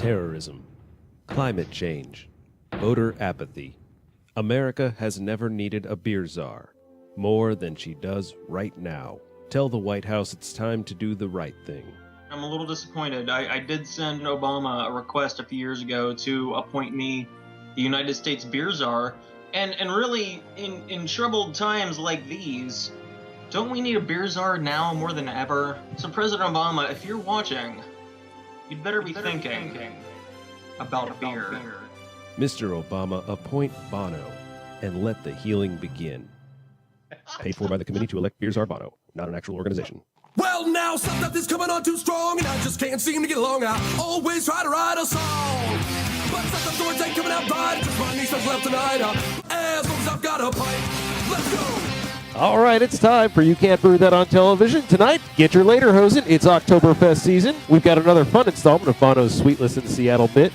terrorism, climate change, voter apathy. America has never needed a beer czar more than she does right now. Tell the White House it's time to do the right thing. I'm a little disappointed. I did send Obama a request a few years ago to appoint me the United States beer czar, and really, in troubled times like these, don't we need a beer czar now more than ever? So President Obama, if you're watching, you'd better be thinking about beer. Mr. Obama, appoint Bano and let the healing begin. Paid for by the committee to elect beer czar Bano, not an actual organization. Well, now something is coming on too strong, and I just can't seem to get along. I always try to write a song, but sometimes the words ain't coming out right. Just my niece has left tonight. As long as I've got a pipe, let's go. All right, it's time for You Can't Brew That on Television. Tonight, get your lederhosen. It's Oktoberfest season. We've got another fun installment of Bano's Sweetless in Seattle bit,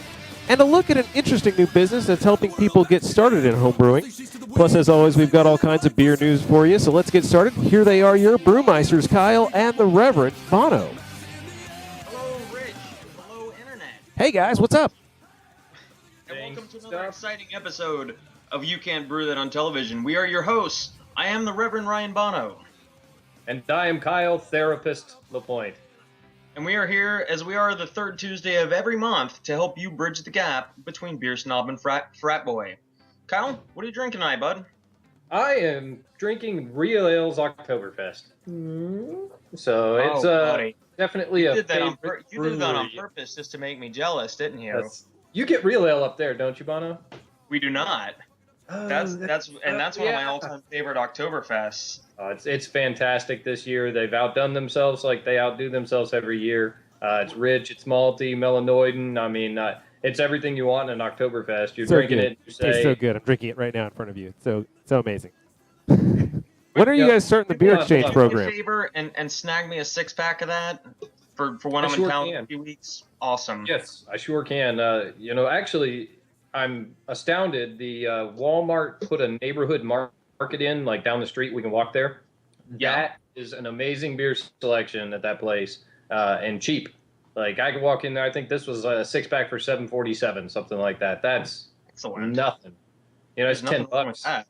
and a look at an interesting new business that's helping people get started in home brewing. Plus, as always, we've got all kinds of beer news for you, so let's get started. Here they are, your brewmeisters, Kyle and the Reverend, Bano. Hello, Rich. Hello, Internet. Hey, guys, what's up? And welcome to another exciting episode of You Can't Brew That on Television. We are your hosts. I am the Reverend Ryan Bano. And I am Kyle, Therapist LaPointe. And we are here, as we are the third Tuesday of every month, to help you bridge the gap between beer snob and frat boy. Kyle, what are you drinking tonight, bud? I am drinking Real Ale's Oktoberfest. So it's definitely a favorite You did that on purpose just to make me jealous, didn't you? You get Real Ale up there, don't you, Bano? We do not. That's one of my all-time favorite Oktoberfests. It's fantastic this year. They've outdone themselves like they outdo themselves every year. It's rich, it's malty, melanoidin. I mean, it's everything you want in an Oktoberfest. You're so drinking good. it. You say, Tastes so good. I'm drinking it right now in front of you. It's so amazing. When are you guys starting the beer exchange program? Do me a favor and snag me a 6-pack of that for when I'm in town in a few weeks. Awesome. Yes, I sure can. Actually, I'm astounded. The Walmart put a neighborhood market in, like down the street. We can walk there. Yeah. That is an amazing beer selection at that place, and cheap. Like I could walk in there. I think this was a 6-pack for $7.47, something like that. That's excellent. Nothing. It's $10.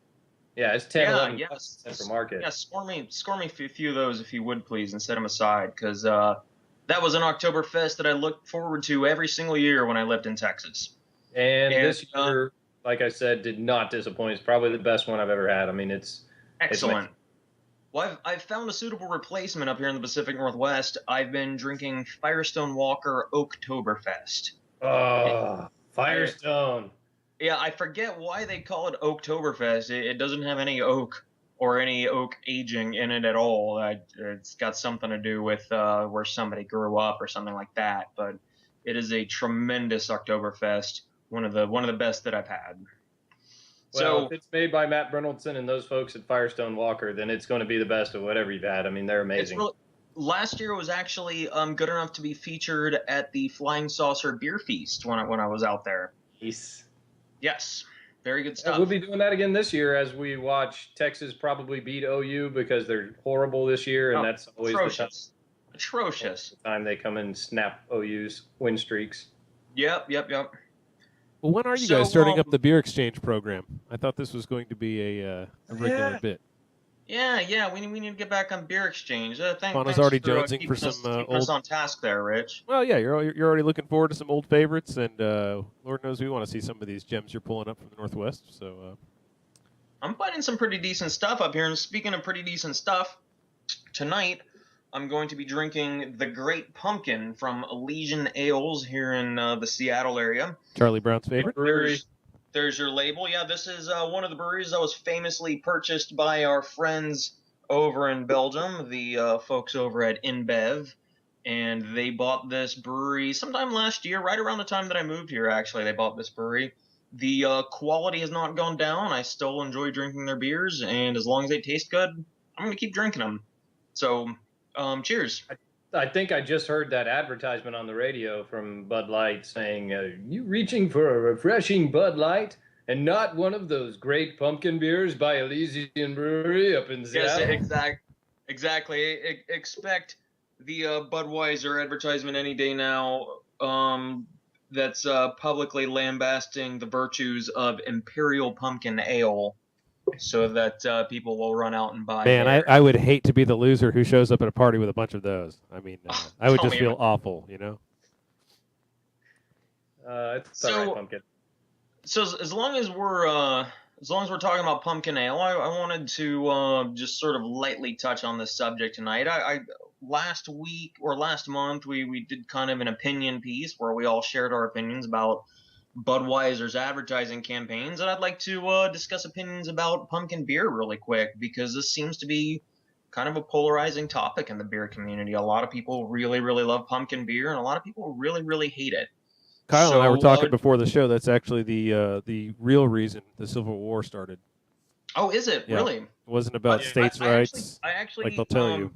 Yeah, it's 10. Yes. Central Market. Yeah, score me a few of those if you would, please, and set them aside, because that was an Oktoberfest that I looked forward to every single year when I lived in Texas. And this year, like I said, did not disappoint. It's probably the best one I've ever had. I mean, it's excellent. Well, I've found a suitable replacement up here in the Pacific Northwest. I've been drinking Firestone Walker Oktoberfest. Oh, Firestone. Yeah, I forget why they call it Oktoberfest. It doesn't have any oak or any oak aging in it at all. It's got something to do with where somebody grew up or something like that. But it is a tremendous Oktoberfest, one of the best that I've had. Well, if it's made by Matt Brynildson and those folks at Firestone Walker, then it's going to be the best of whatever you've had. I mean, they're amazing. Last year was actually good enough to be featured at the Flying Saucer Beer Feast when I was out there. Yes, very good stuff. We'll be doing that again this year as we watch Texas probably beat OU because they're horrible this year, and that's always atrocious. The time they come and snap OU's win streaks. Yep. Well, when are you guys starting up the beer exchange program? I thought this was going to be a regular bit. Yeah. We need to get back on beer exchange. Bono's already jonesing for some keeping us on task there, Rich. Well, yeah, you're already looking forward to some old favorites, and Lord knows we want to see some of these gems you're pulling up from the Northwest. So I'm finding some pretty decent stuff up here. And speaking of pretty decent stuff, tonight I'm going to be drinking the Great Pumpkin from Elysian Ales here in the Seattle area. Charlie Brown's favorite brewery. There's your label. Yeah, this is one of the breweries that was famously purchased by our friends over in Belgium, the folks over at InBev. And they bought this brewery sometime last year, right around the time that I moved here, actually. They bought this brewery. The quality has not gone down. I still enjoy drinking their beers, and as long as they taste good, I'm going to keep drinking them. So, cheers. I think I just heard that advertisement on the radio from Bud Light saying, you reaching for a refreshing Bud Light and not one of those great pumpkin beers by Elysian Brewery up in Seattle? Yes, exactly. Expect the Budweiser advertisement any day now. that's publicly lambasting the virtues of Imperial Pumpkin Ale, so that people will run out and buy Man, theirs. I would hate to be the loser who shows up at a party with a bunch of those. I mean, I would Tell just me feel about awful, you know? It's all right, pumpkin. So as long as we're talking about pumpkin ale, I wanted to just sort of lightly touch on this subject tonight. I last week or last month we did kind of an opinion piece where we all shared our opinions about Budweiser's advertising campaigns, and I'd like to discuss opinions about pumpkin beer really quick, because this seems to be kind of a polarizing topic in the beer community. A lot of people really, really love pumpkin beer, and a lot of people really, really hate it. Kyle and I were So, talking before the show. That's actually the real reason the Civil War started. Oh, is it Yeah. really? It wasn't about states' I rights. actually, like they'll tell you.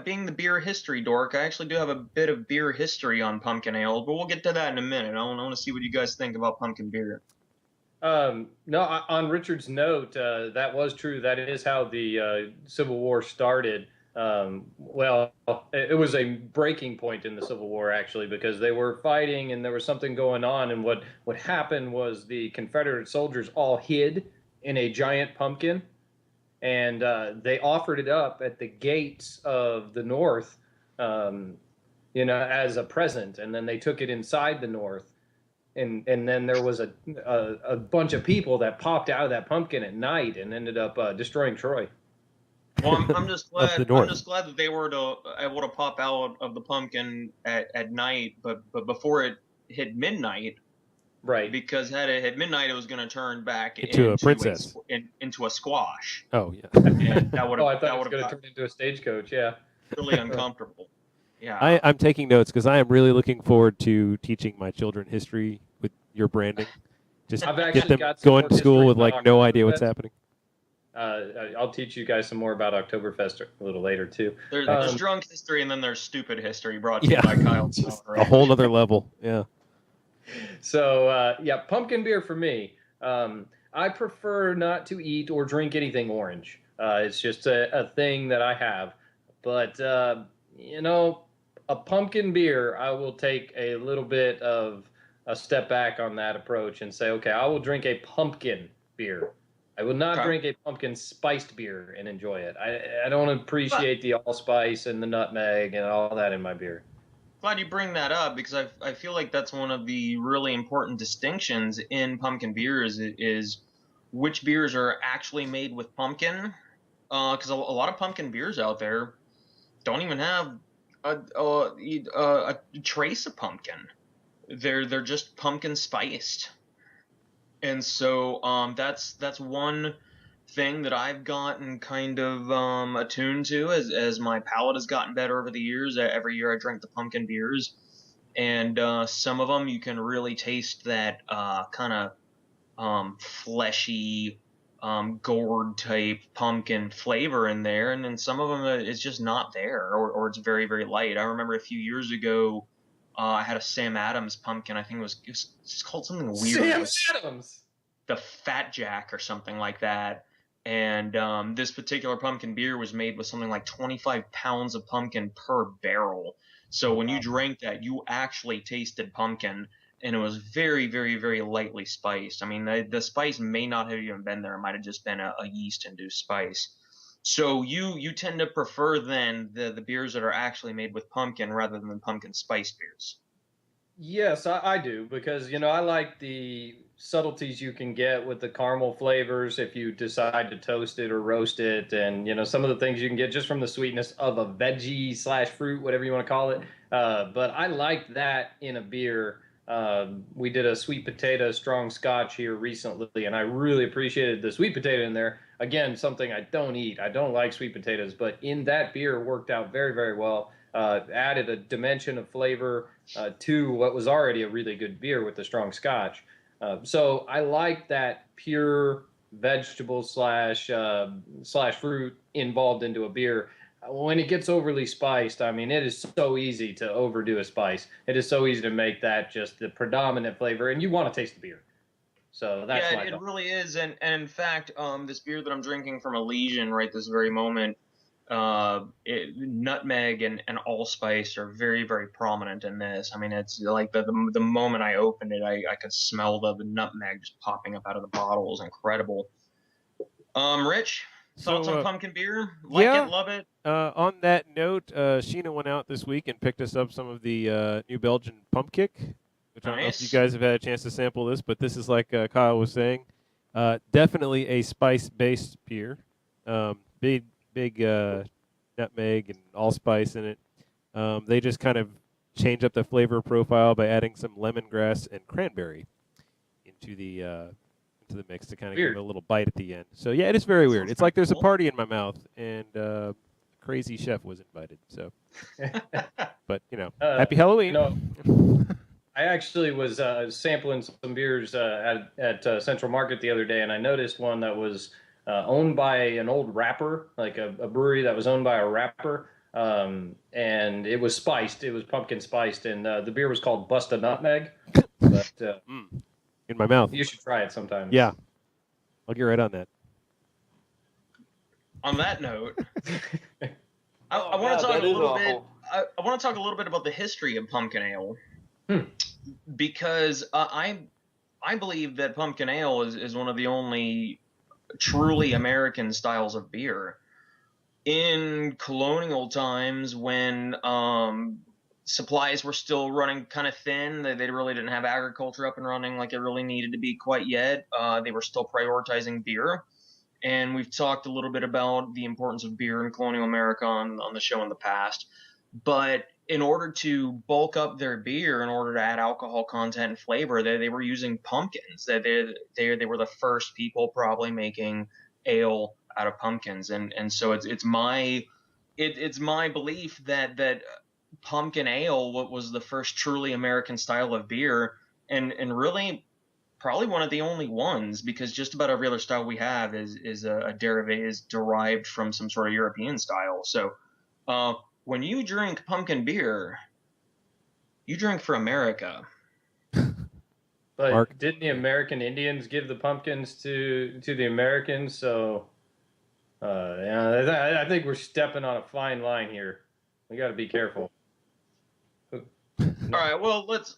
being the beer history dork, I actually do have a bit of beer history on pumpkin ale, but we'll get to that in a minute. I want to see what you guys think about pumpkin beer. No, on Richard's note, that was true. That is how the Civil War started. Well, it was a breaking point in the Civil War, actually, because they were fighting and there was something going on. And what happened was the Confederate soldiers all hid in a giant pumpkin, and they offered it up at the gates of the North, as a present. And then they took it inside the North. And then there was a bunch of people that popped out of that pumpkin at night and ended up destroying Troy. Well, I'm just glad. the north. I'm just glad that they were able to pop out of the pumpkin at night, but before it hit midnight. Right. Because had it hit midnight, it was going to turn back into a princess, into a squash. Oh yeah. And that would have. I thought it was going to turn into a stagecoach. Yeah. Really uncomfortable. Yeah. I'm taking notes because I am really looking forward to teaching my children history with your branding. Just I've get actually them got some going more to school history with like about no idea what's Oktoberfest. happening. I'll teach you guys some more about Oktoberfest a little later too. There's drunk history, and then there's stupid history brought to you Yeah. by Kyle. Just a whole other level. Yeah. So pumpkin beer for me. I prefer not to eat or drink anything orange. It's just a thing that I have. But a pumpkin beer, I will take a little bit of a step back on that approach and say, okay, I will drink a pumpkin beer. I will not drink a pumpkin spiced beer and enjoy it. I don't appreciate the allspice and the nutmeg and all that in my beer. Glad you bring that up, because I feel like that's one of the really important distinctions in pumpkin beers is which beers are actually made with pumpkin. Because a lot of pumpkin beers out there don't even have a trace of pumpkin. They're just pumpkin spiced. And so that's one thing that I've gotten kind of attuned to as my palate has gotten better over the years. Every year I drink the pumpkin beers, and some of them you can really taste that kind of fleshy, gourd type pumpkin flavor in there, and then some of them it's just not there, or it's very, very light. I remember a few years ago I had a Sam Adams pumpkin. I think it's called something weird. Sam Adams! The Fat Jack or something like that. And this particular pumpkin beer was made with something like 25 pounds of pumpkin per barrel. So when you drank that, you actually tasted pumpkin, and it was very, very, very lightly spiced. I mean, the spice may not have even been there. It might have just been a yeast-induced spice. So you tend to prefer then the beers that are actually made with pumpkin rather than pumpkin spice beers. Yes, I do, because I like the subtleties you can get with the caramel flavors if you decide to toast it or roast it, and some of the things you can get just from the sweetness of a veggie / fruit, whatever you want to call it. But I like that in a beer. We did a sweet potato strong scotch here recently, and I really appreciated the sweet potato in there. Again, something I don't eat. I don't like sweet potatoes, but in that beer it worked out very, very well. Added a dimension of flavor to what was already a really good beer with the strong scotch. So I like that pure vegetable / fruit involved into a beer. When it gets overly spiced, I mean, it is so easy to overdo a spice. It is so easy to make that just the predominant flavor, and you want to taste the beer. So that's it really is. And in fact, this beer that I'm drinking from Elysian right this very moment Nutmeg and allspice are very, very prominent in this. I mean, it's like the moment I opened it, I could smell the nutmeg just popping up out of the bottle. It was incredible. Rich, thoughts on pumpkin beer? Like yeah. it, love it? On that note, Sheena went out this week and picked us up some of the New Belgian Pump Kick, which I don't know if you Nice. guys have had a chance to sample this, but this is like Kyle was saying, definitely a spice-based beer. Big nutmeg and allspice in it. They just kind of change up the flavor profile by adding some lemongrass and cranberry into the mix to kind of give it a little bite at the end. So yeah, it is very weird. It's like there's a party in my mouth, and crazy chef was invited. So, but happy Halloween. I actually was sampling some beers at Central Market the other day, and I noticed one that was owned by an old rapper, like a brewery that was owned by a rapper, and it was spiced. It was pumpkin spiced, and the beer was called Bust a Nutmeg. But in my mouth. You should try it sometime. Yeah, I'll get right on that. On that note, I want to talk a little bit. I want to talk a little bit about the history of pumpkin ale, because I believe that pumpkin ale is one of the only truly American styles of beer. In colonial times, when supplies were still running kind of thin, they really didn't have agriculture up and running like it really needed to be quite yet. They were still prioritizing beer. And we've talked a little bit about the importance of beer in colonial America on the show in the past. But in order to bulk up their beer, in order to add alcohol content and flavor, they were using pumpkins. They were the first people probably making ale out of pumpkins. And so it's my belief that pumpkin ale was the first truly American style of beer, and really probably one of the only ones, because just about every other style we have is derived from some sort of European style. So when you drink pumpkin beer, you drink for America. But Mark? Didn't the American Indians give the pumpkins to the Americans? So I think we're stepping on a fine line here. We got to be careful. All right, well, let's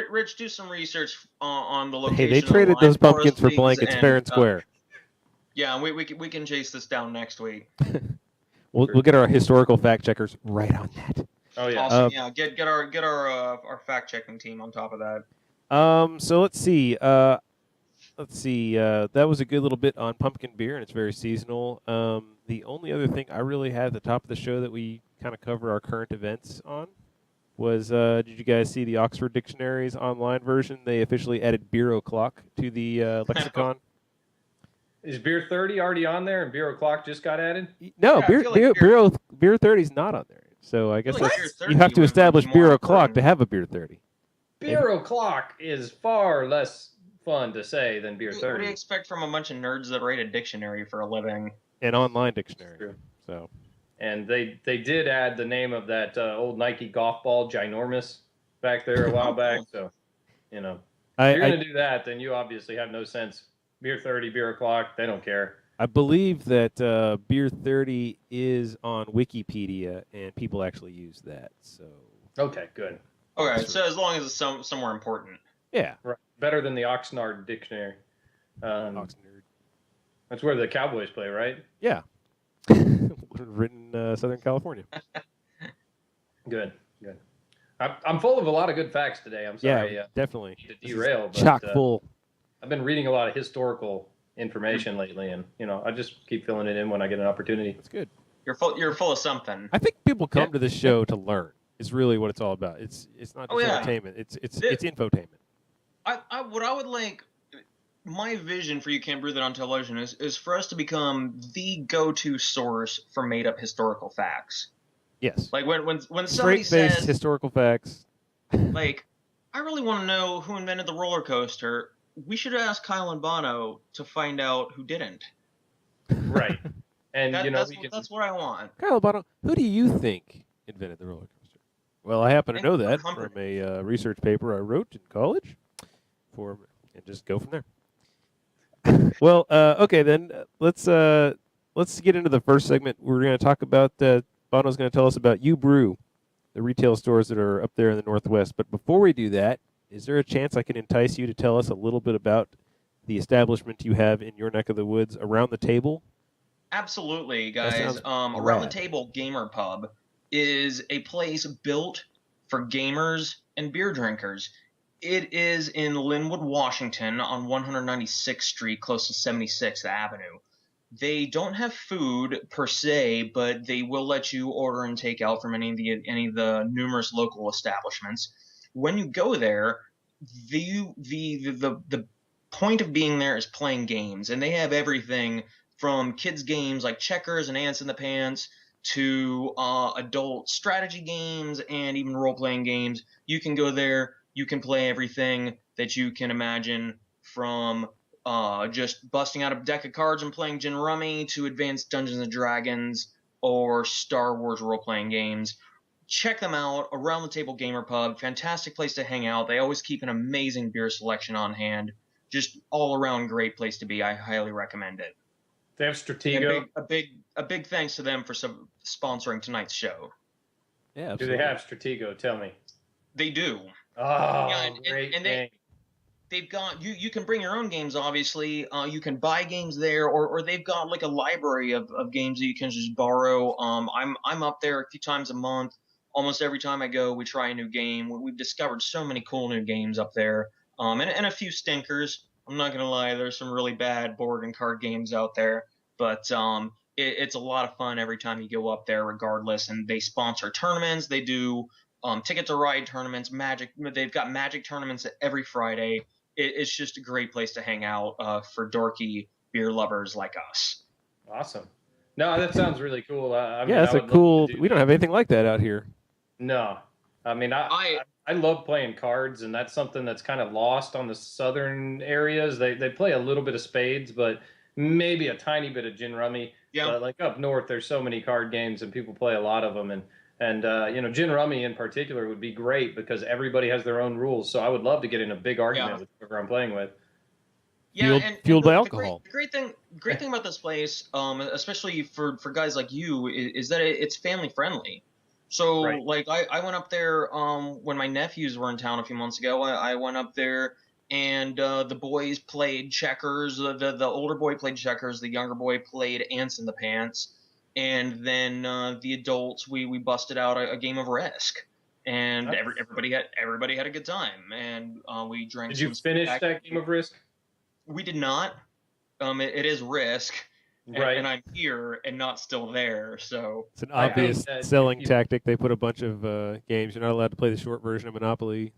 Rich, do some research on the location. Hey, they traded those pumpkins for blankets fair and square. Yeah, we can chase this down next week. We'll get our historical fact checkers right on that. Oh yeah, awesome. Yeah, get our fact checking team on top of that. So let's see. That was a good little bit on pumpkin beer, and it's very seasonal. The only other thing I really had at the top of the show that we kind of cover our current events on was, did you guys see the Oxford Dictionary's online version? They officially added beer o'clock to the lexicon. Is beer 30 already on there, and beer o'clock just got added? No, yeah, beer 30 is not on there. So I guess like you have to establish beer o'clock to have a beer 30. Beer o'clock is far less fun to say than beer 30. What do you expect from a bunch of nerds that write a dictionary for a living? An online dictionary. True. So. And they did add the name of that old Nike golf ball, Ginormous, back there a while back. So, if you're going to do that, then you obviously have no sense. Beer 30, beer o'clock, they don't care. I believe that beer 30 is on Wikipedia, and people actually use that. So. Okay, good. Okay, so as long as it's somewhere important. Yeah. Right. Better than the Oxnard Dictionary. Oxnard. That's where the Cowboys play, right? Yeah. Written Southern California. Good. I'm full of a lot of good facts today. I'm sorry. Yeah, definitely. To derail, but chock full. I've been reading a lot of historical information lately, and I just keep filling it in when I get an opportunity. That's good. You're full of something. I think people come to this show to learn. Is really what it's all about. It's not just entertainment. It's infotainment. What I would like. My vision for You Can't Brew That on Television is for us to become the go-to source for made-up historical facts. Yes. Like when somebody straight-faced says historical facts. Like, I really want to know who invented the roller coaster. We should ask Kyle and Bano to find out who didn't. Right. And that's what I want. Kyle Bano, who do you think invented the roller coaster? Well, I happen to know that from a research paper I wrote in college. And just go from there. Well, okay, then let's let's get into the first segment. We're going to talk about, Bano's going to tell us about U-Brew, the retail stores that are up there in the Northwest. But before we do that, is there a chance I can entice you to tell us a little bit about the establishment you have in your neck of the woods around the table? Absolutely, That guys. sounds Around the rad. Table Gamer Pub is a place built for gamers and beer drinkers. It is in Linwood, Washington, on 196th Street, close to 76th Avenue. They don't have food per se, but they will let you order and take out from any of the numerous local establishments. When you go there, the point of being there is playing games, and they have everything from kids games like checkers and ants in the pants to adult strategy games and even role-playing games. You can go there, you can play everything that you can imagine, from just busting out a deck of cards and playing gin rummy to advanced Dungeons and Dragons or Star Wars role-playing games. Check them out. Around the Table Gamer Pub, fantastic place to hang out. They always keep an amazing beer selection on hand. Just all around great place to be. I highly recommend it. They have Stratego. A big thanks to them for sponsoring tonight's show. Yeah, Do absolutely. they have Stratego? Tell me. They do. Oh, Yeah, great and game. they've got you can bring your own games, obviously. You can buy games there, or they've got like a library of games that you can just borrow. I'm up there a few times a month. Almost every time I go, we try a new game. We've discovered so many cool new games up there, and a few stinkers. I'm not gonna lie, there's some really bad board and card games out there, but it's a lot of fun every time you go up there, regardless. And they sponsor tournaments. They do Ticket to Ride tournaments, Magic. They've got Magic tournaments every Friday. It's just a great place to hang out for dorky beer lovers like us. Awesome. No, that sounds really cool. I mean, Yeah, that's I a would love cool. to do We don't that. have anything like that out here. No, I mean, I love playing cards, and that's something that's kind of lost on the southern areas. They play a little bit of spades, but maybe a tiny bit of gin rummy. Yeah. But like up north, there's so many card games, and people play a lot of them. And you know, gin rummy in particular would be great because everybody has their own rules. So I would love to get in a big argument with whoever I'm playing with. Yeah, Fueled the, by the alcohol. great thing about this place, especially for guys like you, is that it's family friendly. So Right. like I went up there when my nephews were in town a few months ago. I went up there, and the boys played checkers. The older boy played checkers. The younger boy played ants in the pants. And then the adults, we busted out a game of Risk, and Nice. everybody had a good time. And we drank. Did you some finish spectacular- that game of Risk? We did not. It is Risk, Right. and I'm here and not still there. So It's an I think obvious that selling if you- tactic. They put a bunch of games. You're not allowed to play the short version of Monopoly.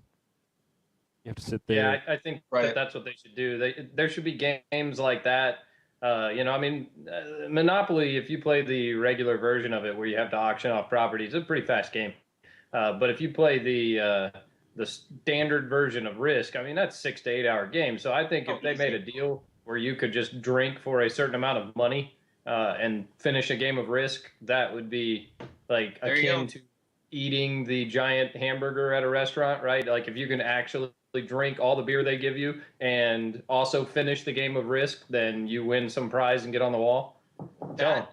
You have to sit there. Yeah, I think Right. that's what they should do. There should be games like that. You know, I mean, Monopoly, if you play the regular version of it where you have to auction off properties, it's a pretty fast game. But if you play the standard version of Risk, I mean, that's 6 to 8 hour game. So I think if they made a deal where you could just drink for a certain amount of money and finish a game of Risk, that would be like There you go. akin to eating the giant hamburger at a restaurant, right? Like if you can actually drink all the beer they give you and also finish the game of Risk, then you win some prize and get on the wall. That-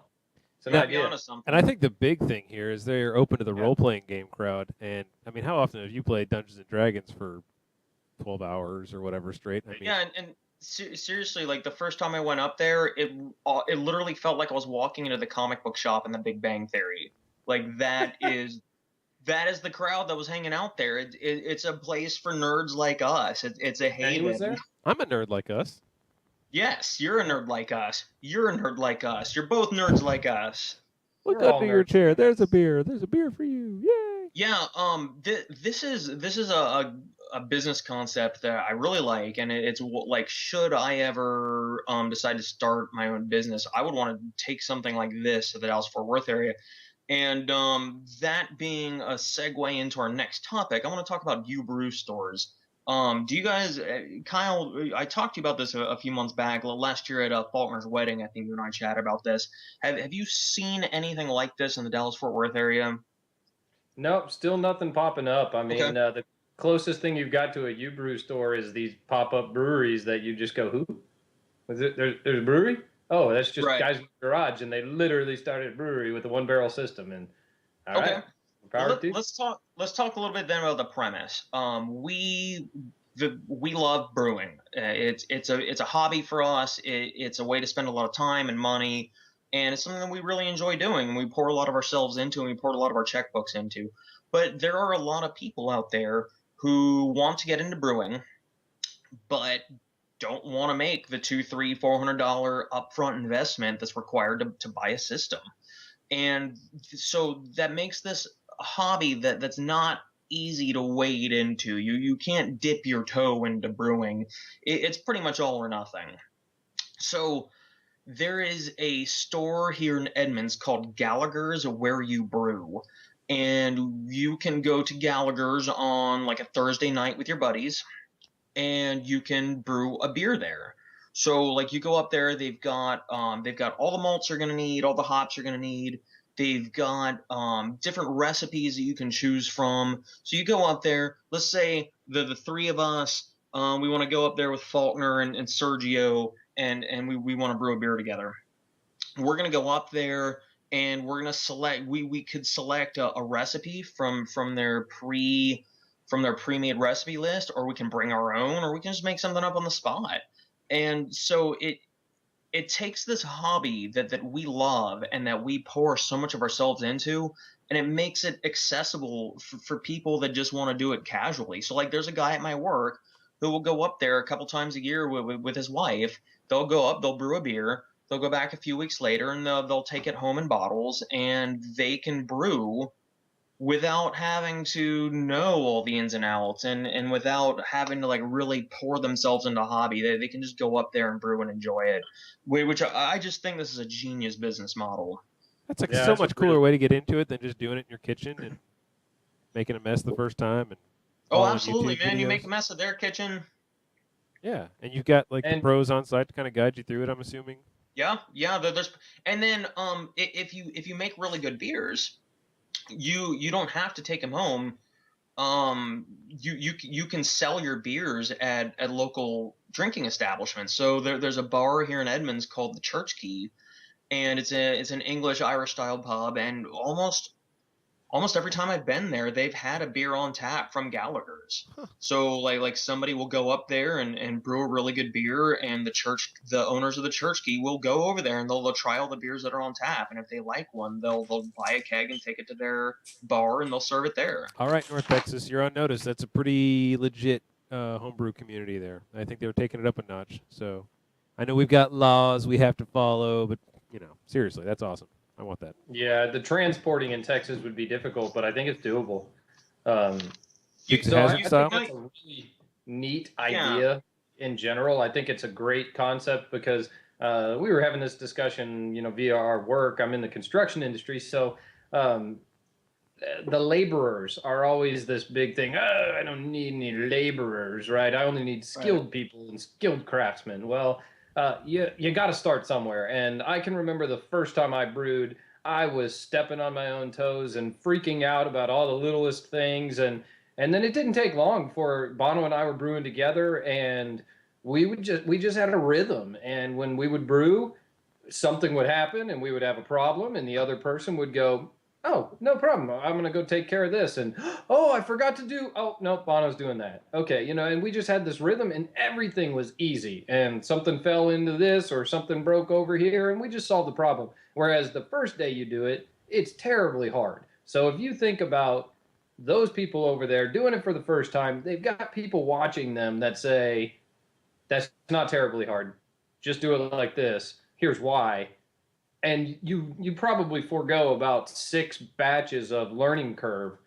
It's an to be idea. honest, something. And I think the big thing here is they're open to the role-playing game crowd. And, I mean, how often have you played Dungeons & Dragons for 12 hours or whatever straight? I mean, Yeah, and seriously, like the first time I went up there, it literally felt like I was walking into the comic book shop in The Big Bang Theory. Like that is the crowd that was hanging out there. It's a place for nerds like us. It's a And he was haven. there? I'm a nerd like us. Yes, you're a nerd like us. You're a nerd like us. You're both nerds like us. Look We're all under your nerds. chair. There's a beer. There's a beer for you. Yay! Yeah, this is a business concept that I really like, and it's like, should I ever decide to start my own business, I would want to take something like this to the Dallas-Fort Worth area. And that being a segue into our next topic, I want to talk about U-Brew stores. Do you guys, Kyle, I talked to you about this a few months back, last year at Faulkner's wedding. I think you and I chatted about this. Have you seen anything like this in the Dallas-Fort Worth area? Nope, still nothing popping up. I mean, Okay. The closest thing you've got to a U-Brew store is these pop-up breweries that you just go, who? There's a brewery? oh, that's just Right. guys in the garage, and they literally started a brewery with a 1-barrel system. And all Okay. right, power to you. Let's talk a little bit then about the premise. We love brewing. It's a hobby for us. It's a way to spend a lot of time and money, and it's something that we really enjoy doing. And we pour a lot of ourselves into, and we pour a lot of our checkbooks into. But there are a lot of people out there who want to get into brewing, but don't want to make the $200, $300, $400 upfront investment that's required to buy a system. And so that makes this a hobby that's not easy to wade into. You can't dip your toe into brewing. It's pretty much all or nothing. So there is a store here in Edmonds called Gallagher's Where You Brew. And you can go to Gallagher's on like a Thursday night with your buddies, and you can brew a beer there. So like you go up there, they've got all the malts you're gonna need, all the hops you're gonna need. They've got different recipes that you can choose from. So you go up there. Let's say the three of us, we want to go up there with Faulkner and Sergio, and we want to brew a beer together. We're gonna go up there, and we're gonna select. We could select a recipe from their pre-made recipe list, or we can bring our own, or we can just make something up on the spot. And so it takes this hobby that we love and that we pour so much of ourselves into, and it makes it accessible for people that just want to do it casually. So like there's a guy at my work who will go up there a couple times a year with his wife. They'll go up, they'll brew a beer, they'll go back a few weeks later, and they'll take it home in bottles, and they can brew without having to know all the ins and outs, and without having to like really pour themselves into a hobby. They can just go up there and brew and enjoy it, which I just think this is a genius business model. That's like Yeah, so it's much a cooler real- way to get into it than just doing it in your kitchen and making a mess the first time. And Oh, following absolutely, YouTube man. You videos. make a mess of their kitchen. Yeah, and you've got like the And- pros on site to kind of guide you through it, I'm assuming. Yeah. There's and then if you make really good beers, you don't have to take them home. You can sell your beers at local drinking establishments. So there's a bar here in Edmonds called the Church Key, and it's an English Irish style pub, and almost every time I've been there, they've had a beer on tap from Gallagher's. So like somebody will go up there and brew a really good beer, and the owners of the Church Key will go over there and they'll try all the beers that are on tap, and if they like one, they'll buy a keg and take it to their bar and they'll serve it there. All right, North Texas, you're on notice. That's a pretty legit homebrew community there. I think they were taking it up a notch. So I know we've got laws we have to follow, but seriously, that's awesome. I want that. Yeah, the transporting in Texas would be difficult, but I think it's doable. Dukes of So I Hazzard think style? that's a really neat idea in general. I think it's a great concept because we were having this discussion, via our work. I'm in the construction industry, so the laborers are always this big thing. Oh, I don't need any laborers, right? I only need skilled people and skilled craftsmen. Well, you got to start somewhere. And I can remember the first time I brewed, I was stepping on my own toes and freaking out about all the littlest things. And then it didn't take long before Bano and I were brewing together, and we just had a rhythm. And when we would brew, something would happen and we would have a problem, and the other person would go, oh, no problem, I'm going to go take care of this. And, oh, I forgot to do, oh, no, Bono's doing that. Okay, and we just had this rhythm, and everything was easy. And something fell into this or something broke over here, and we just solved the problem. Whereas the first day you do it, it's terribly hard. So if you think about those people over there doing it for the first time, they've got people watching them that say, that's not terribly hard. Just do it like this. Here's why. And you probably forego about 6 batches of learning curve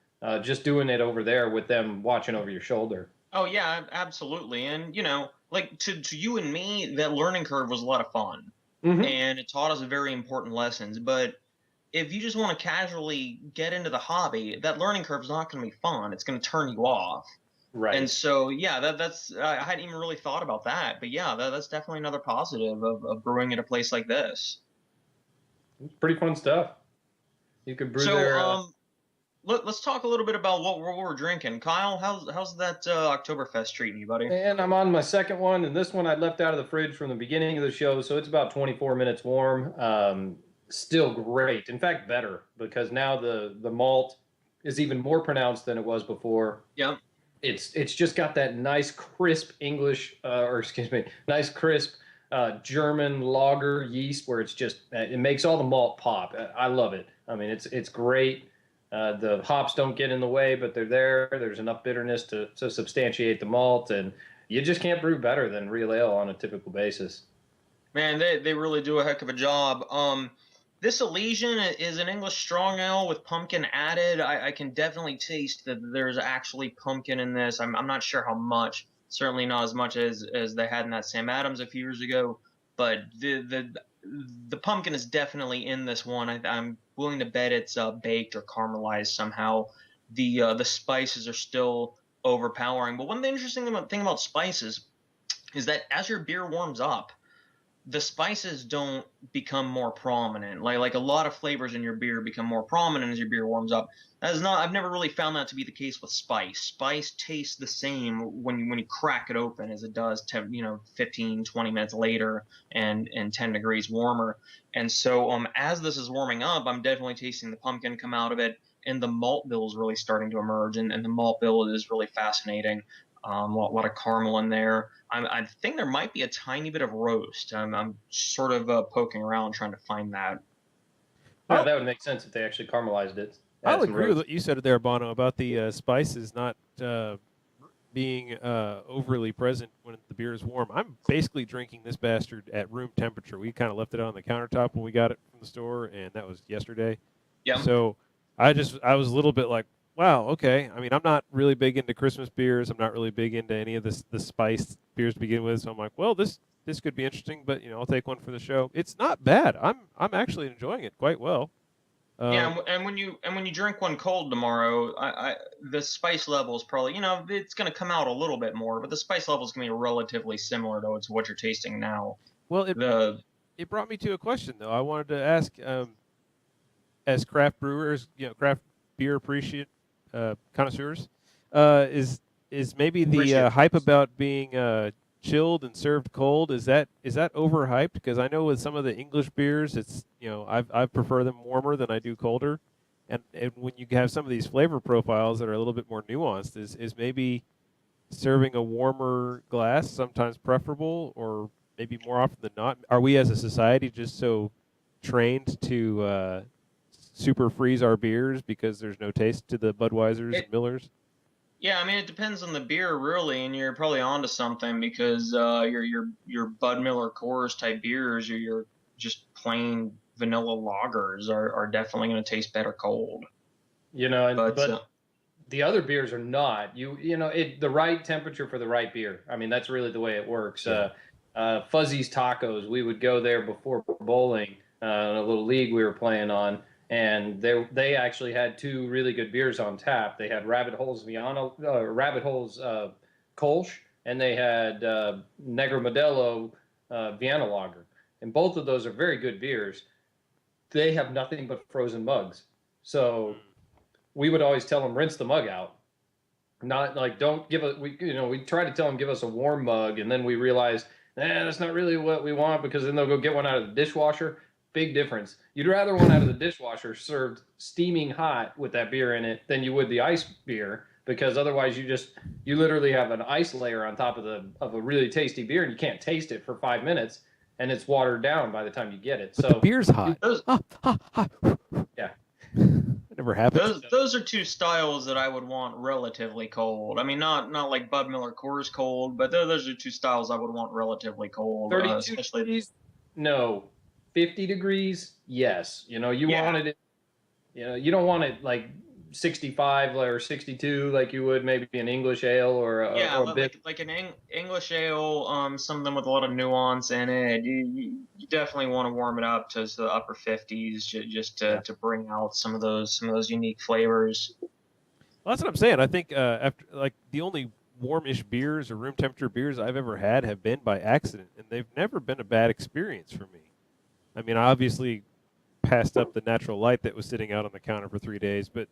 just doing it over there with them watching over your shoulder. Oh yeah, absolutely. And like to you and me, that learning curve was a lot of fun, and it taught us very important lessons. But if you just want to casually get into the hobby, that learning curve is not going to be fun. It's going to turn you off. Right. And so yeah, that's I hadn't even really thought about that. But yeah, that's definitely another positive of brewing at a place like this. It's pretty fun stuff. You could brew So there. let's talk a little bit about what we're drinking. Kyle, how's that Oktoberfest treating you, buddy? And I'm on my second one, and this one I left out of the fridge from the beginning of the show, so it's about 24 minutes warm. Still great. In fact, better, because now the malt is even more pronounced than it was before. Yeah. It's just got that nice crisp English, or excuse me, nice crisp German lager yeast, where it's just it makes all the malt pop. I love it. I mean, it's great. The hops don't get in the way, but they're there. There's enough bitterness to substantiate the malt, and you just can't brew better than real ale on a typical basis. Man, they really do a heck of a job. This Elysian is an English strong ale with pumpkin added. I can definitely taste that there's actually pumpkin in this. I'm not sure how much. Certainly not as much as they had in that Sam Adams a few years ago. But the pumpkin is definitely in this one. I'm willing to bet it's baked or caramelized somehow. The spices are still overpowering. But one interesting thing about spices is that as your beer warms up, the spices don't become more prominent. Like a lot of flavors in your beer become more prominent as your beer warms up. I've never really found that to be the case with spice. Spice tastes the same when you crack it open as it does 15, 20 minutes later and 10 degrees warmer. And so as this is warming up, I'm definitely tasting the pumpkin come out of it, and the malt bill is really starting to emerge, and the malt bill is really fascinating. A lot of caramel in there. I think there might be a tiny bit of roast. I'm sort of poking around trying to find that. Yeah, that would make sense if they actually caramelized it. I'll agree with what you said there, Bano, about the spices not being overly present when the beer is warm. I'm basically drinking this bastard at room temperature. We kind of left it on the countertop when we got it from the store, and that was yesterday. Yeah. So I was a little bit like, wow, okay. I mean, I'm not really big into Christmas beers. I'm not really big into any of the spiced beers to begin with. So I'm like, well, this could be interesting, but I'll take one for the show. It's not bad. I'm actually enjoying it quite well. Yeah, and when you drink one cold tomorrow, the spice level is probably it's going to come out a little bit more, but the spice level is going to be relatively similar to what you're tasting now. Well, it brought me to a question though. I wanted to ask, as craft brewers, craft beer connoisseurs, is maybe the hype about being chilled and served cold, is that overhyped? Because I know with some of the English beers, it's I prefer them warmer than I do colder, and when you have some of these flavor profiles that are a little bit more nuanced, is maybe serving a warmer glass sometimes preferable, or maybe more often than not? Are we as a society just so trained to super freeze our beers because there's no taste to the Budweisers and Millers? Yeah, I mean, it depends on the beer, really, and you're probably onto something, because your Bud Miller Coors type beers, or your just plain vanilla lagers are definitely going to taste better cold. But the other beers are not. The right temperature for the right beer. I mean, that's really the way it works. Yeah. Fuzzy's Tacos, we would go there before bowling, in a little league we were playing on. And they actually had two really good beers on tap. They had Rabbit Holes Kolsch, and they had Negro Modelo Vienna Lager. And both of those are very good beers. They have nothing but frozen mugs. So we would always tell them, rinse the mug out. Not like, don't give us, we try to tell them, give us a warm mug. And then we realized, that's not really what we want, because then they'll go get one out of the dishwasher. Big difference. You'd rather one out of the dishwasher served steaming hot with that beer in it than you would the ice beer, because otherwise you literally have an ice layer on top of a really tasty beer, and you can't taste it for 5 minutes, and it's watered down by the time you get it. But the beer's hot. Yeah. It never happens. Those are two styles that I would want relatively cold. I mean, not like Bud Miller Coors cold, but those are two styles I would want relatively cold. 32 degrees? No. 50 degrees? Yes. Wanted it, you don't want it like 65 or 62 like you would maybe an English ale or a bit. Like an English ale, some of them with a lot of nuance in it. You definitely want to warm it up to the upper 50s just to bring out some of those unique flavors. Well, that's what I'm saying. I think after the only warmish beers or room temperature beers I've ever had have been by accident, and they've never been a bad experience for me. I mean, I obviously passed up the natural light that was sitting out on the counter for 3 days, but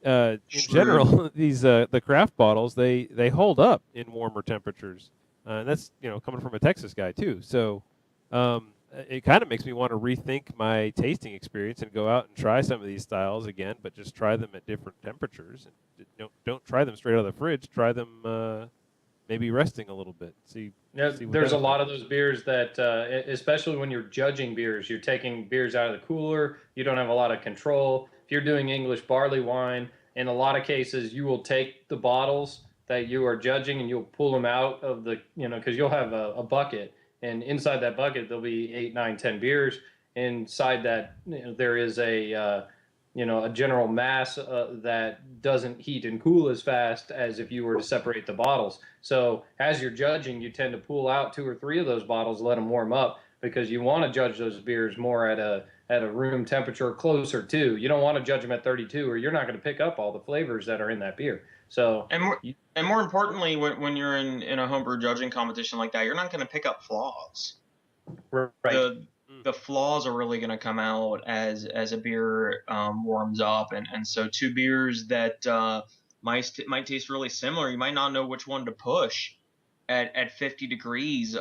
in general, these the craft bottles they hold up in warmer temperatures, and that's coming from a Texas guy too. So it kind of makes me want to rethink my tasting experience and go out and try some of these styles again, but just try them at different temperatures. And don't try them straight out of the fridge. Try them maybe resting a little bit. See what there's that a lot of affects. those beers that, especially when you're judging beers, you're taking beers out of the cooler. You don't have a lot of control. If you're doing English barley wine, in a lot of cases, you will take the bottles that you are judging and you'll pull them out of the, because you'll have a bucket, and inside that bucket there'll be 8, 9, 10 beers. Inside that, there is a general mass that doesn't heat and cool as fast as if you were to separate the bottles. So as you're judging, you tend to pull out 2 or 3 of those bottles, let them warm up, because you want to judge those beers more at a room temperature closer to. You don't want to judge them at 32, or you're not going to pick up all the flavors that are in that beer. So and more importantly, when you're in a homebrew judging competition like that, you're not going to pick up flaws. right. The flaws are really going to come out as a beer warms up, and so 2 beers that might taste really similar, you might not know which one to push at 50 degrees.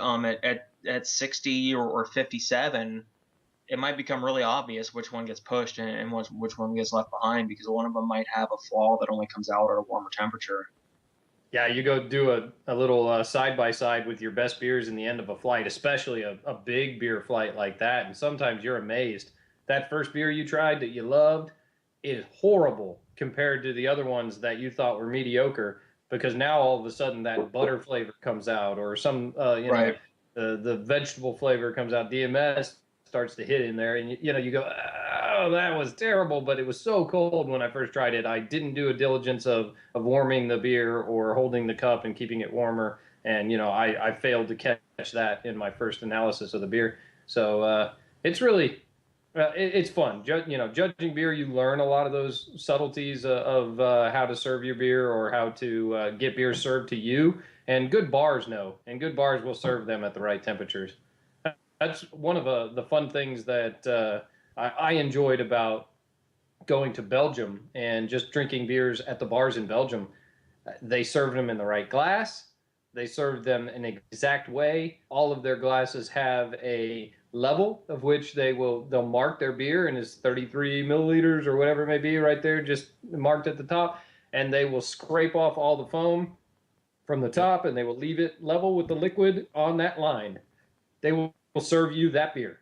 At 60 or 57, it might become really obvious which one gets pushed and which one gets left behind, because one of them might have a flaw that only comes out at a warmer temperature. Yeah, you go do a little side-by-side with your best beers in the end of a flight, especially a big beer flight like that, and sometimes you're amazed. That first beer you tried that you loved is horrible compared to the other ones that you thought were mediocre, because now all of a sudden that butter flavor comes out, or some, Right. the vegetable flavor comes out. DMS starts to hit in there, and you go, oh, that was terrible, but it was so cold when I first tried it. I didn't do a diligence of warming the beer or holding the cup and keeping it warmer, and I failed to catch that in my first analysis of the beer. So it's really it's fun. Judging beer, you learn a lot of those subtleties of how to serve your beer, or how to get beer served to you. And good bars know, and good bars will serve them at the right temperatures. That's one of the fun things that I enjoyed about going to Belgium and just drinking beers at the bars in Belgium. They served them in the right glass. They served them in an exact way. All of their glasses have a level of which they'll mark their beer, and it's 33 milliliters or whatever it may be right there, just marked at the top. And they will scrape off all the foam from the top, and they will leave it level with the liquid on that line. They will serve you that beer.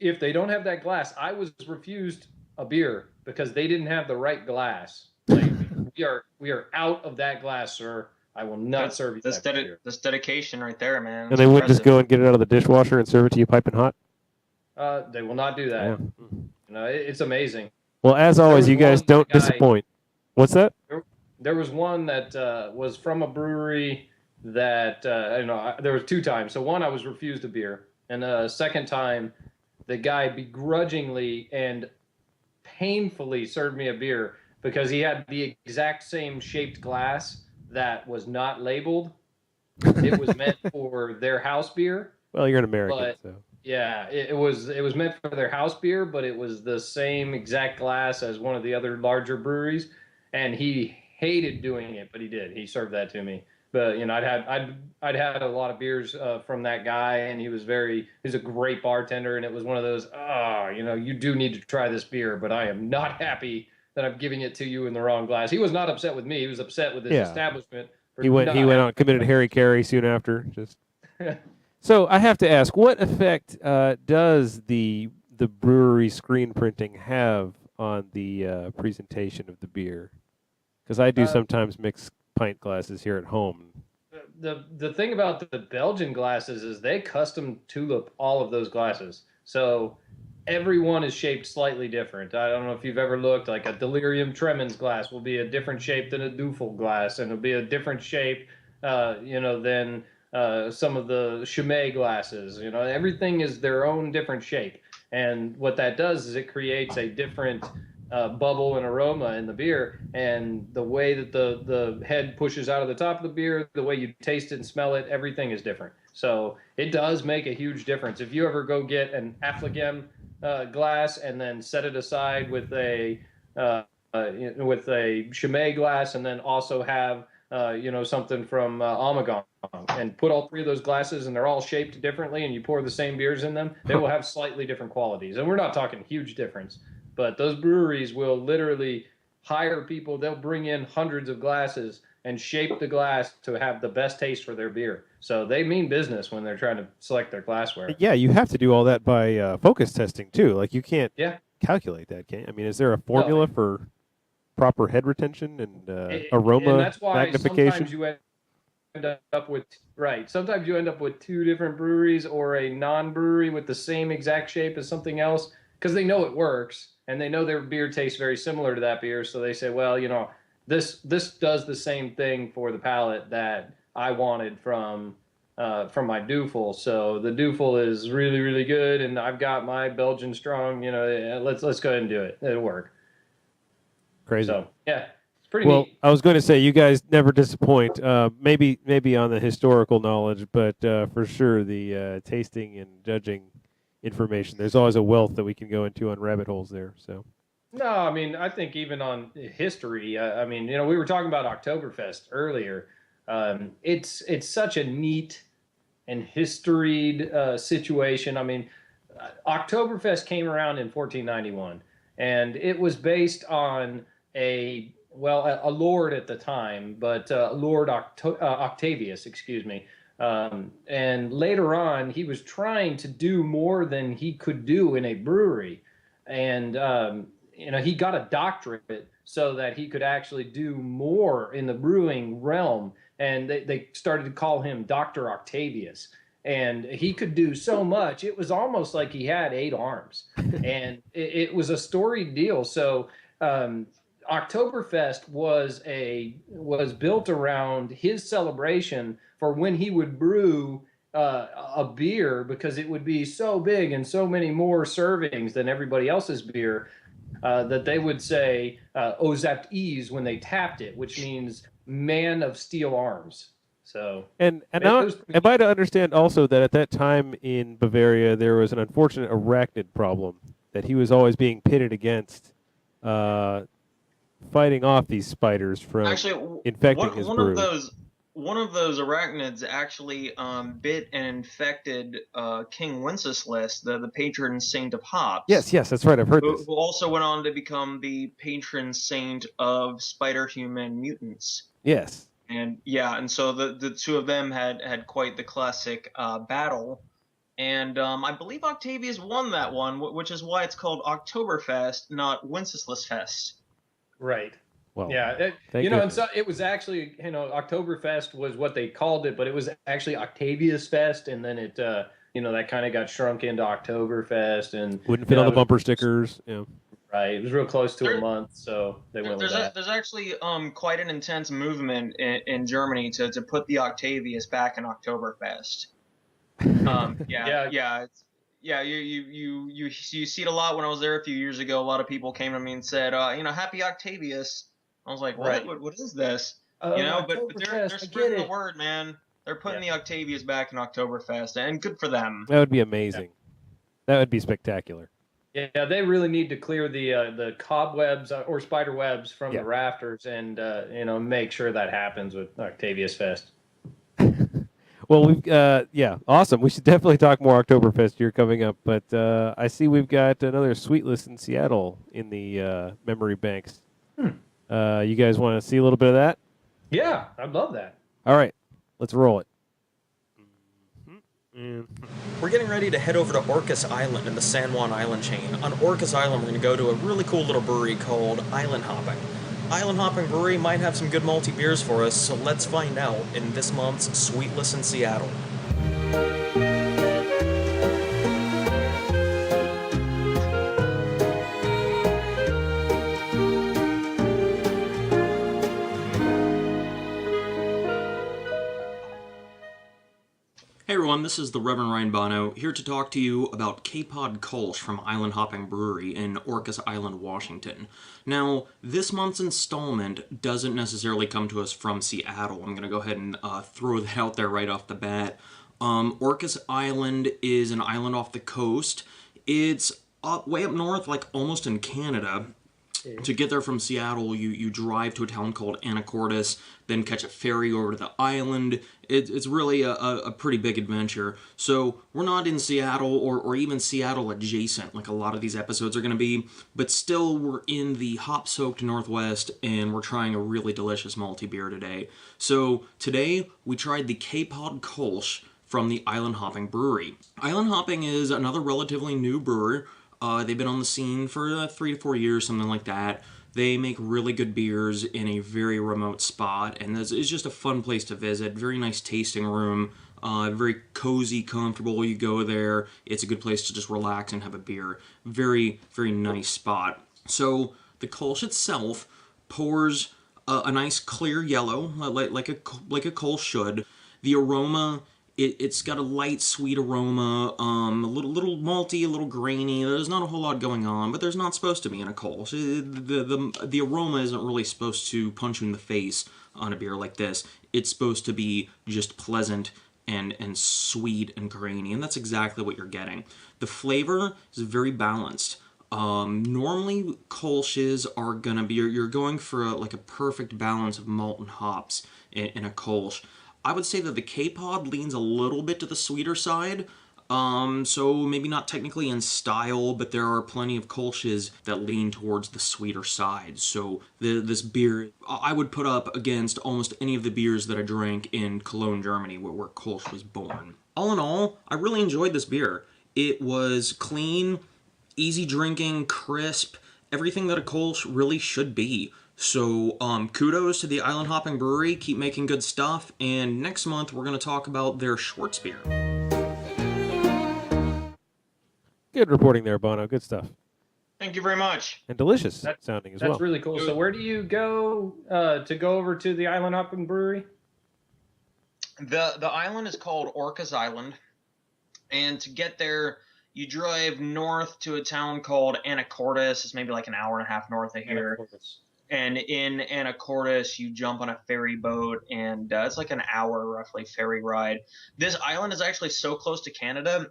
If they don't have that glass, I was refused a beer because they didn't have the right glass. Like, we are out of that glass, sir. I will not serve you that beer. This dedication right there, man. And they wouldn't just go and get it out of the dishwasher and serve it to you piping hot? They will not do that. Yeah. It's amazing. Well, as always, you guys don't disappoint. What's that? There was one that was from a brewery that there was 2 times. So one, I was refused a beer, and the second time, the guy begrudgingly and painfully served me a beer because he had the exact same shaped glass that was not labeled. It was meant for their house beer. Well, you're an American, so. Yeah, it was meant for their house beer, but it was the same exact glass as one of the other larger breweries, and he hated doing it, but he did. He served that to me. But I'd had a lot of beers from that guy, and he's a great bartender, and it was one of those, you do need to try this beer, but I am not happy that I'm giving it to you in the wrong glass. He was not upset with me. He was upset with his establishment. He went out, committed Harry Carey soon after. Just So I have to ask, what effect does the brewery screen printing have on the presentation of the beer? Because I do sometimes mix pint glasses here at home. The thing about the Belgian glasses is they custom tulip all of those glasses. So every one is shaped slightly different. I don't know if you've ever looked, like a Delirium Tremens glass will be a different shape than a Duvel glass, and it'll be a different shape, than some of the Chimay glasses. Everything is their own different shape. And what that does is it creates a different bubble and aroma in the beer, and the way that the head pushes out of the top of the beer, the way you taste it and smell it, everything is different. So it does make a huge difference. If you ever go get an Affligem glass and then set it aside with a with a Chimay glass, and then also have something from Amagon, and put all three of those glasses, and they're all shaped differently, and you pour the same beers in them, they will have slightly different qualities. And we're not talking huge difference, but those breweries will literally hire people. They'll bring in hundreds of glasses and shape the glass to have the best taste for their beer. So they mean business when they're trying to select their glassware. Yeah, you have to do all that by focus testing too. Like you can't Yeah. calculate that, can you? I mean, is there a formula for proper head retention and aroma and that's why magnification? sometimes you end up with Sometimes you end up with two different breweries or a non-brewery with the same exact shape as something else because they know it works and they know their beer tastes very similar to that beer. So they say, well, this does the same thing for the palate that I wanted from my Dufel. So the Dufel is really, really good, and I've got my Belgian strong. Let's go ahead and do it. It'll work. Crazy. So yeah, it's pretty Well, neat. I was going to say you guys never disappoint. Maybe on the historical knowledge, but for sure the tasting and judging information. There's always a wealth that we can go into on rabbit holes there. So. No, I mean, I think even on history, we were talking about Oktoberfest earlier. It's such a neat and historied situation. I mean, Oktoberfest came around in 1491, and it was based on a lord at the time, but Lord Octavius, excuse me. And later on, he was trying to do more than he could do in a brewery. And he got a doctorate so that he could actually do more in the brewing realm. And they started to call him Dr. Octavius. And he could do so much. It was almost like he had 8 arms. And it was a storied deal. So Oktoberfest was built around his celebration for when he would brew a beer, because it would be so big and so many more servings than everybody else's beer. That they would say "Ozapt ease" when they tapped it, which means "man of steel arms." So, And now, am I to understand also that at that time in Bavaria there was an unfortunate arachnid problem that he was always being pitted against, fighting off these spiders from infecting his brew? One of those arachnids actually bit and infected King Wenceslas, the patron saint of hops. Yes, that's right. I've heard this. Who also went on to become the patron saint of spider-human mutants. Yes. And so the two of them had quite the classic battle. And I believe Octavius won that one, which is why it's called Oktoberfest, not Wenceslas Fest. Right. Well, yeah, and so it was actually, Oktoberfest was what they called it, but it was actually Octavius Fest, and then it, that kind of got shrunk into Oktoberfest, and wouldn't fit on the bumper stickers. Yeah. Right, it was real close to a month, so they went with that. There's actually quite an intense movement in Germany to put the Octavius back in Oktoberfest. You see it a lot. When I was there a few years ago, a lot of people came to me and said, "Happy Octavius." I was like, right. What is this? But they're spreading the word, man. They're putting the Octavius back in Oktoberfest, and good for them. That would be amazing. That would be spectacular. Yeah, they really need to clear the cobwebs or spider webs from the rafters, and make sure that happens with Octavius Fest. Well, we've awesome. We should definitely talk more Oktoberfest here coming up. But I see we've got another Sweetless in Seattle in the memory banks. You guys want to see a little bit of that? Yeah, I'd love that. All right, let's roll it. We're getting ready to head over to Orcas Island in the San Juan Island chain. On Orcas Island, we're going to go to a really cool little brewery called Island Hopping. Island Hopping Brewery might have some good malty beers for us, so let's find out in this month's Sweetless in Seattle. Hey everyone, this is the Reverend Bano, here to talk to you about K-Pod Kolsch from Island Hopping Brewery in Orcas Island, Washington. Now, this month's installment doesn't necessarily come to us from Seattle. I'm going to go ahead and throw that out there right off the bat. Orcas Island is an island off the coast. It's way up north, like almost in Canada. To get there from Seattle, you drive to a town called Anacortes, then catch a ferry over to the island. It's really a pretty big adventure. So we're not in Seattle or even Seattle adjacent like a lot of these episodes are going to be, but still we're in the hop-soaked Northwest, and we're trying a really delicious malty beer today. So today we tried the K-Pod Kolsch from the Island Hopping Brewery. Island Hopping is another relatively new brewer. They've been on the scene for 3 to 4 years, something like that. They make really good beers in a very remote spot, and it's just a fun place to visit. Very nice tasting room, very cozy, comfortable. You go there, it's a good place to just relax and have a beer. Very, very nice spot. So the Kolsch itself pours a nice clear yellow, like a Kolsch should. The aroma, it's got a light, sweet aroma, a little malty, a little grainy. There's not a whole lot going on, but there's not supposed to be in a Kolsch. The aroma isn't really supposed to punch you in the face on a beer like this. It's supposed to be just pleasant and sweet and grainy, and that's exactly what you're getting. The flavor is very balanced. Normally Kolsches are gonna be, you're going for a perfect balance of malt and hops in a Kolsch. I would say that the K-Pod leans a little bit to the sweeter side, so maybe not technically in style, but there are plenty of Kolsches that lean towards the sweeter side. So this beer, I would put up against almost any of the beers that I drank in Cologne, Germany, where Kolsch was born. All in all, I really enjoyed this beer. It was clean, easy drinking, crisp, everything that a Kolsch really should be. So, kudos to the Island Hopping Brewery. Keep making good stuff. And next month, we're going to talk about their Schwartz beer. Good reporting there, Bano. Good stuff. Thank you very much. And delicious sounding as well. That's really cool. So where do you go to go over to the Island Hopping Brewery? The island is called Orcas Island. And to get there, you drive north to a town called Anacortes. It's maybe like an hour and a half north of here. And in Anacortes, you jump on a ferry boat, and it's like an hour, roughly, ferry ride. This island is actually so close to Canada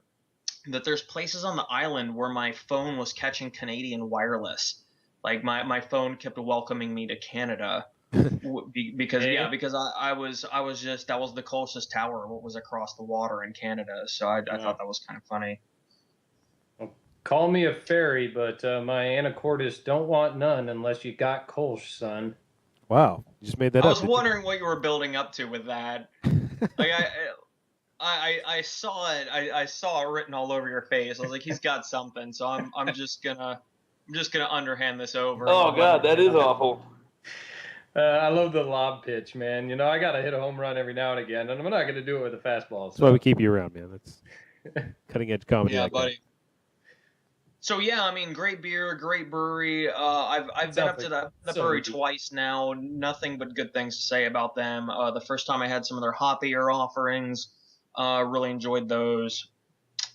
that there's places on the island where my phone was catching Canadian wireless. Like, my phone kept welcoming me to Canada. because I was just, that was the closest tower what was across the water in Canada. So I thought that was kind of funny. Call me a fairy, but my Anacortes don't want none unless you got Kolsch, son. Wow, you just made that up. I was wondering what you were building up to with that. Like I saw it. I saw it written all over your face. I was like, he's got something. So I'm just gonna underhand this over. Oh God, that is awful. I love the lob pitch, man. You know, I gotta hit a home run every now and again, and I'm not gonna do it with a fastball. That's why we keep you around, man. That's cutting edge comedy. Yeah, like buddy. That. So yeah, I mean, great beer, great brewery. I've been up to the brewery twice now. Nothing but good things to say about them. The first time I had some of their hoppier offerings, really enjoyed those.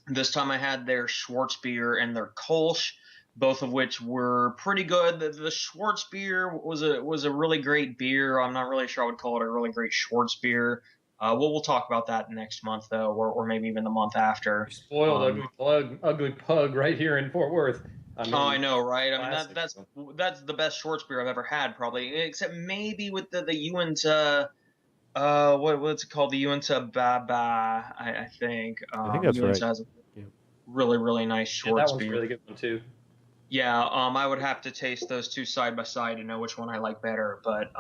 This time I had their Schwartz beer and their Kolsch, both of which were pretty good. The Schwartz beer was a really great beer. I'm not really sure I would call it a really great Schwartz beer. We'll talk about that next month, though, or maybe even the month after. Spoiled ugly pug right here in Fort Worth. I mean, I know, right? I mean, that's the best Schwartz beer I've ever had, probably, except maybe with the Uinta. What's it called? The Uinta Baba, I think. I think that's Uinta right. has a really, really nice Schwartz that one's beer. really good one too. Yeah, I would have to taste those two side by side to know which one I like better, but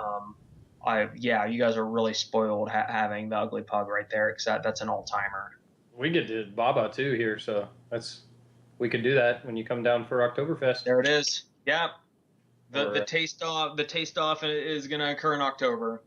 you guys are really spoiled having the Ugly Pug right there, because that's an all-timer. We get to Baba too here, so we can do that when you come down for Oktoberfest. There it is. Yeah, the taste off is gonna occur in October.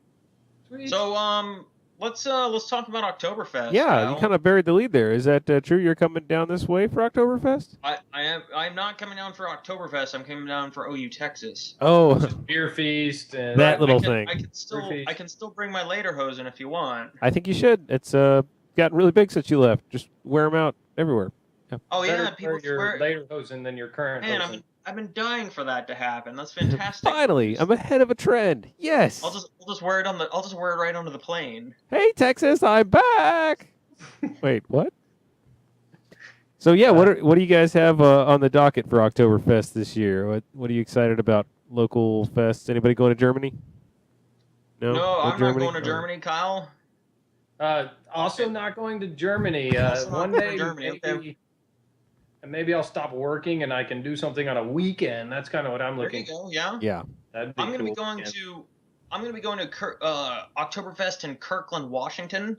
Sweet. So let's talk about Oktoberfest. Yeah, Kyle. you kind of buried the lead there. Is that true? You're coming down this way for Oktoberfest? I'm not coming down for Oktoberfest. I'm coming down for OU Texas. Oh, Beer feast and that little thing. I can still bring my Lederhosen if you want. I think you should. It's gotten really big since you left. Just wear them out everywhere. Yeah. Oh yeah, people your swear. later hosen than your current hosen. I've been dying for that to happen. That's fantastic. Finally, I'm ahead of a trend. Yes. I'll just wear it right onto the plane. Hey Texas, I'm back. Wait, what? So yeah, what do you guys have on the docket for Oktoberfest this year? What are you excited about local fests? Anybody going to Germany? No, I'm Germany? not going to Germany, Kyle. Also not going to Germany. Also not One going to day, Germany, okay. maybe I'll stop working and I can do something on a weekend. That's kind of what I'm There looking you go. Yeah. Yeah. That'd be I'm going to be cool. going to. I'm going to be going to Oktoberfest in Kirkland, Washington.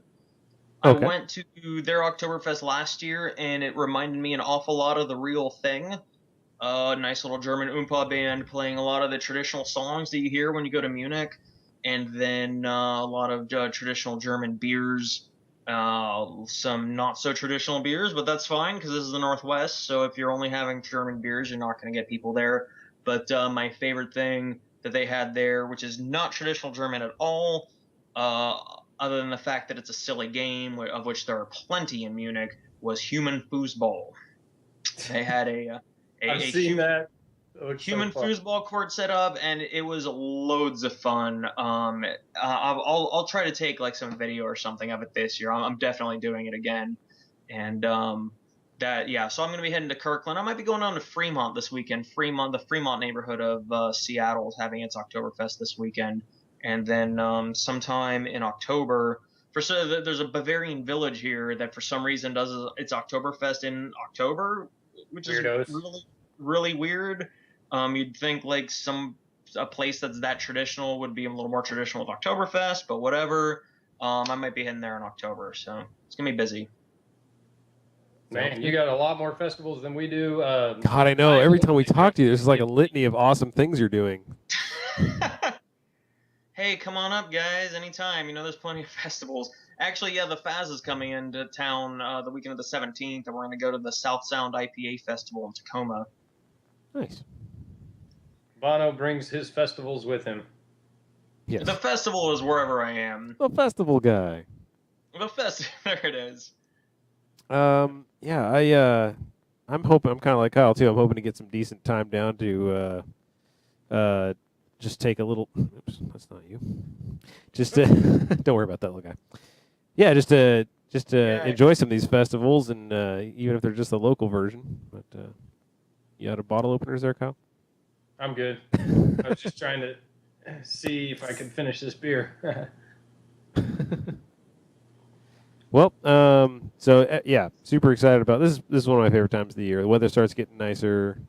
Okay. I went to their Oktoberfest last year, and it reminded me an awful lot of the real thing. Nice little German Oompa band playing a lot of the traditional songs that you hear when you go to Munich, and then a lot of traditional German beers, some not so traditional beers, but that's fine because this is the Northwest. So if you're only having German beers, you're not going to get people there. But my favorite thing that they had there, which is not traditional German at all, other than the fact that it's a silly game, of which there are plenty in Munich, was human foosball. They had I've seen that. human foosball court set up, and it was loads of fun. I'll try to take like some video or something of it this year. I'm definitely doing it again, and So I'm gonna be heading to Kirkland. I might be going on to Fremont this weekend. The Fremont neighborhood of Seattle is having its Oktoberfest this weekend, and then sometime in October. There's a Bavarian village here that for some reason does its Oktoberfest in October, which Weirdos. is really, really weird. You'd think like a place that's that traditional would be a little more traditional with Oktoberfest, but whatever. I might be heading there in October, so it's gonna be busy. Man, you got a lot more festivals than we do. God, I know. Every time we talk to you, there's like a litany of awesome things you're doing. Hey, come on up, guys, anytime. You know, there's plenty of festivals. Actually, yeah, the Faz is coming into town the weekend of the 17th, and we're going to go to the South Sound IPA Festival in Tacoma. Nice. Bano brings his festivals with him. Yes. The festival is wherever I am. The festival guy. There it is. Yeah, I'm hoping, I'm kind of like Kyle too. I'm hoping to get some decent time down to just take a little. Oops, that's not you. Just don't worry about that little guy. Yeah, just to enjoy some of these festivals, and even if they're just a local version. But you out of bottle openers there, Kyle? I'm good. I was just trying to see if I could finish this beer. Well, yeah, super excited about this. This is one of my favorite times of the year. The weather starts getting nicer,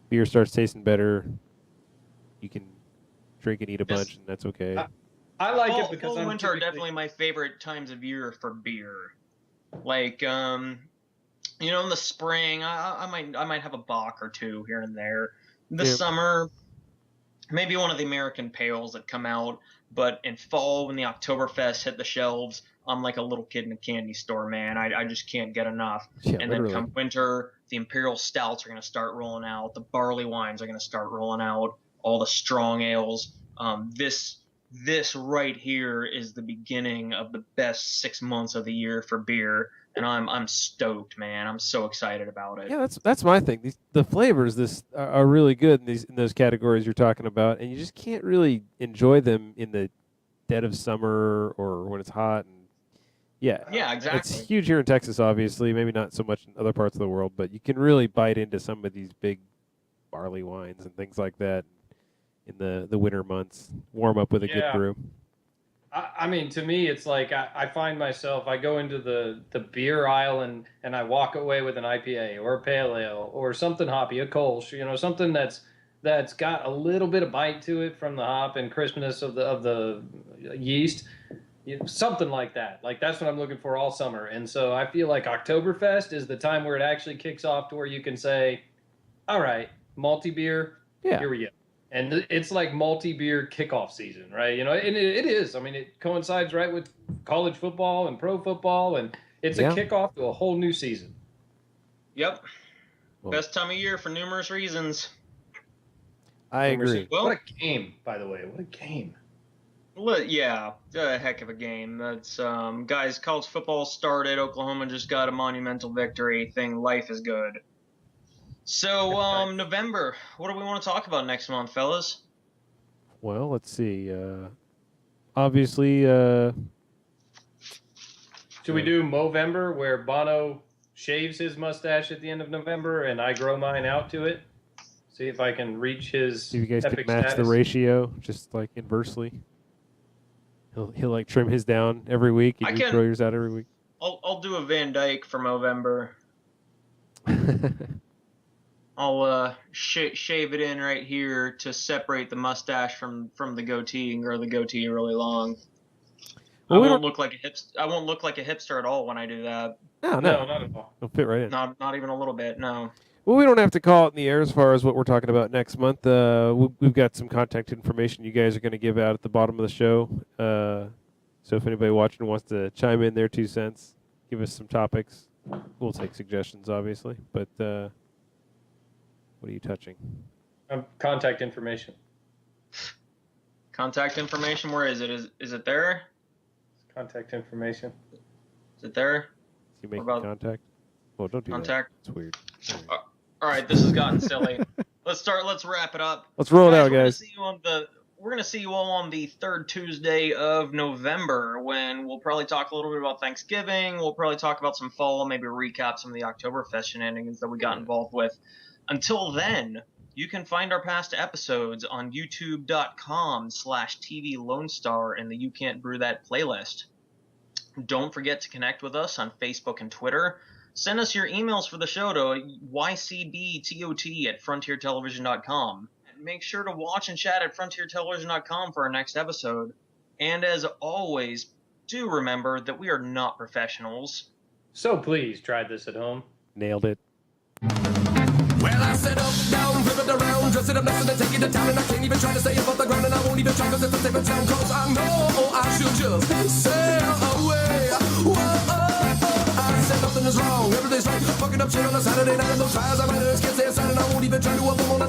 beer starts tasting better. You can drink and eat a bunch, and that's okay. I like fall, it because fall and winter are definitely my favorite times of year for beer. Like, in the spring, I might have a Bock or two here and there. The summer, maybe one of the American Pales that come out. But in fall, when the Oktoberfest hit the shelves, I'm like a little kid in a candy store, man. I just can't get enough. Yeah, and literally. then come winter, the Imperial Stouts are going to start rolling out. The barley wines are going to start rolling out. All the strong ales. This right here is the beginning of the best 6 months of the year for beer, and I'm stoked, man. I'm so excited about it. Yeah, that's my thing. The flavors are really good in those categories you're talking about, and you just can't really enjoy them in the dead of summer or when it's hot. And yeah, exactly. It's huge here in Texas, obviously. Maybe not so much in other parts of the world, but you can really bite into some of these big barley wines and things like that in the winter months. Warm up with a good brew. I mean, to me, it's like I find myself, I go into the beer aisle and I walk away with an IPA or a pale ale or something hoppy, a Kolsch, something that's got a little bit of bite to it from the hop and crispness of the yeast, something like that. Like that's what I'm looking for all summer. And so I feel like Oktoberfest is the time where it actually kicks off to where you can say, all right, malty beer, here we go. And it's like multi-beer kickoff season, right? And it is. I mean, it coincides right with college football and pro football, and it's a kickoff to a whole new season. Yep. Well, best time of year for numerous reasons. I agree. Well, what a game, by the way. What a game. Well, yeah, a heck of a game. That's guys, college football started. Oklahoma just got a monumental victory. Life is good. So, November, what do we want to talk about next month, fellas? Well, let's see. Obviously, should we do Movember, where Bano shaves his mustache at the end of November and I grow mine out to it? See if I can reach his See if you guys can epic match the status. ratio, just like inversely. He'll like trim his down every week, and I you can- grow yours out every week. I'll do a Van Dyke for Movember. I'll shave it in right here to separate the mustache from the goatee and grow the goatee really long. Well, I we won't don't- look like a I won't look like a hipster at all when I do that. No, No, not at all. It'll fit right in. Not even a little bit. No. Well, we don't have to call it in the air as far as what we're talking about next month. We've got some contact information you guys are going to give out at the bottom of the show. So if anybody watching wants to chime in their 2 cents, give us some topics. We'll take suggestions, obviously. But what are you touching? Contact information. Contact information. Where is it? Is it there? Contact information. Is it there? Is he making about contact? Well, don't do contact? that. It's weird. All right, this has gotten silly. Let's wrap it up. Let's roll it out, We're guys. gonna see you all on the third Tuesday of November, when we'll probably talk a little bit about Thanksgiving. We'll probably talk about some fall, maybe recap some of the Oktoberfest shenanigans that we got involved with. Until then, you can find our past episodes on youtube.com/TV Lone Star in the You Can't Brew That playlist. Don't forget to connect with us on Facebook and Twitter. Send us your emails for the show to ycbtot@frontiertelevision.com. Make sure to watch and chat at frontiertelevision.com for our next episode. And as always, do remember that we are not professionals. So please try this at home. Nailed it. Well, I sit up, down, flip it around, dress it up nice and I take it to town, and I can't even try to stay above the ground, and I won't even try cause it's a different sound, cause I know I should just sail away. Whoa, I said nothing is wrong, everything's right, fucking up shit on a Saturday night, and those tires I might just can't say a sign, and I won't even try to up them on the